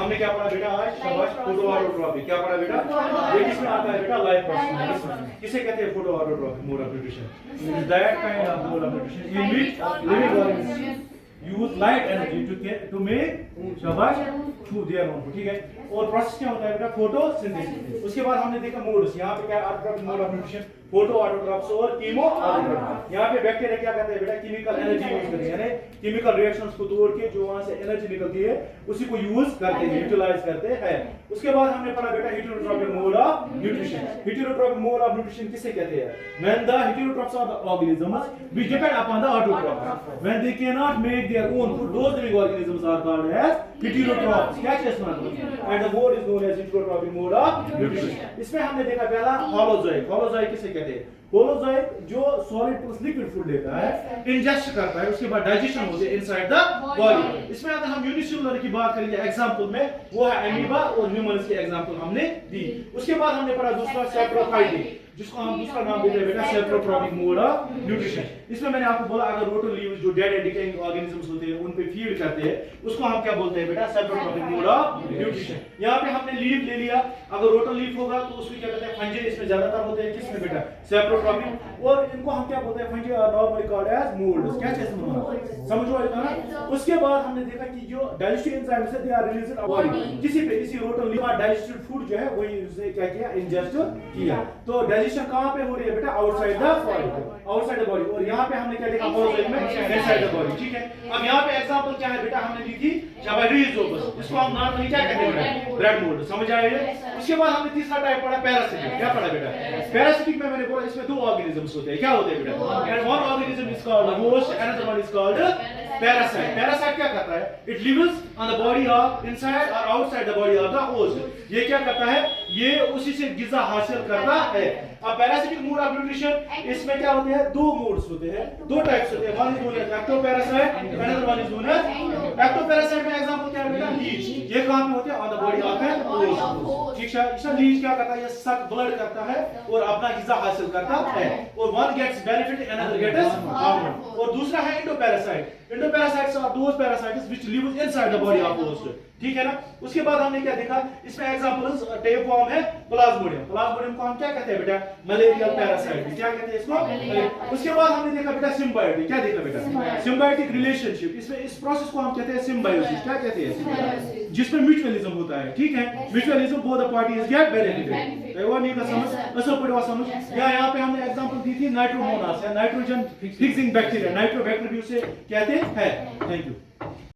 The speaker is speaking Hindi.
हमने क्या पढ़ा बेटा आज? शाबाश, फोटो ऑटोट्रॉपी। क्या पढ़ा बेटा? ये किसमें आता है बेटा? लाइफ प्रोसेस में। किसे कहते हैं photo autotrophy mode of nutrition? Is that kind of mode of nutrition in which living organism use light energy to make शाबाश फूड देयर ओन। ठीक है, और प्रोसेस क्या होता है बेटा? फोटोसिंथेसिस। उसके बाद हमने देखा मोड्स। यहाँ पे क्या autotrophic mode of nutrition, photo autotrophs और कीमो ऑटोट्रॉप। यहाँ पे बैक्टीरिया क्या करते हैं बेटा? केमिकल एनर्जी यूज करते हैं, यानी केमिकल रिएक्शंस को तोड़ के जो वहां से एनर्जी निकलती है उसी को यूज करते हैं, यूटिलाइज करते हैं। उसके बाद हमने पढ़ा बेटा heterotrophic mode of nutrition. Heterotrophic mode of nutrition किसे कहते हैं? When the heterotrophs of the organisms which depend upon the autotrophs, when they cannot make their own food, those living organisms are called as heterotrophs। क्या चीज मतलब? And the mode is known as heterotrophic mode of nutrition। इसमें हमने देखा पहला होलोजोइक। होलोजोइक किसे कहते हैं? होलोजोइक जो सॉलिड प्लस लिक्विड फूड लेता है, इंजेस्ट करता है, उसके बाद डाइजेशन होती है इनसाइड द बॉडी। इसमें अगर हम यूनिसेलुलर की बात करेंगे एग्जांपल में, वो है अमीबा और ह्यूमन्स की एग्जांपल हमने दी। उसके बाद हमने पढ़ा दूसरा सैप्रोफाइटिक, जिसको हम दूसरा नाम देते हैं बेटा सैप्रोट्रॉपिक मोड ऑफ न्यूट्रिशन। इसमें मैंने आपको बोला अगर रोटो लीव्स जो डेड एंड डिकेइंग ऑर्गेनिजम्स होते हैं उन पे फीड करते हैं, उसको हम क्या बोलते हैं बेटा? सैप्रोट्रॉपिक मोड ऑफ न्यूट्रिशन। यहाँ पे हमने लीफ ले लिया, अगर रोटो लीफ होगा तो उसको क्या कहते हैं? फंजी इसमें ज्यादातर होते हैं। किसमें बेटा? सैप्रोट्रॉपिक। और इनको हम क्या बोलते हैं? Fungi are normally called as moulds. क्या चीज समझो इतना। उसके बाद हमने देखा कि जो डाइजेस्टिव एंजाइम्स है they are released in body. किसी रोटो लीफ का डाइजेस्टेड फूड जो है वही उसने क्या किया? इंजेस्ट किया। तो डाइजेशन कहां पे हो रही है बेटा? Outside the body, outside the body. और यहाँ पे हमने क्या देखा? होलोजोइक में इनसाइड द बॉडी। ठीक है, अब यहाँ पे एग्जांपल क्या है बेटा? हमने दी थी शाबाश, इसको हम नॉर्मली क्या कहते हैं? Bread mould. समझ आए? उसके बाद हमने तीसरा टाइप पढ़ा पैरासिटिक। क्या पढ़ा बेटा? पैरासिटिक में मैंने बोला इसमें दो ऑर्गेनिजम्स होते हैं। क्या होते हैं बेटा? And one organism is called host, another one is called parasite. Parasite क्या करता है? It lives on the body of inside और outside the body of the host. ये क्या करता है? ये उसी से गिज़ा हासिल करता है। अब पैरासिटिक मोड ऑफ न्यूट्रिशन, इसमें क्या होते हैं? दो मोड्स होते हैं, दो टाइप्स होते हैं। One is known as ectoparasite, another one is known as ectoparasite. में एग्जांपल क्या है बेटा? लीच। ये कहां पे होते हैं? On the body of an host. ठीक है, इसका लीच क्या करता है? ये सक ब्लड करता है और अपना गिज़ा हासिल करता है। और one gets benefit, another gets harm. और दूसरा है endoparasite. Endoparasites are those parasites which live inside the body of host. ठीक है ना। उसके बाद हमने क्या देखा? इसमें एग्जांपल्स टेपवर्म है, प्लाज्मोडियम। प्लाज्मोडियम को हम क्या कहते हैं बेटा? Malarial parasite. क्या कहते हैं इसको? उसके बाद हमने देखा बेटा सिम्बायोटिक। क्या देखा बेटा? Symbiotic relationship. इसमें इस प्रोसेस को हम कहते हैं सिम्बायोसिस। क्या कहते हैं? जिसमें म्यूचुअलिज्म होता है। ठीक है, mutualism both the parties get benefit. वो नहीं का समझ असल पड़वा समझ। यहाँ पे हमने एग्जांपल दी थी नाइट्रोमोनास है, नाइट्रोजन फिक्सिंग बैक्टीरिया। नाइट्रोबैक्टर भी उसे कहते हैं। Thank you.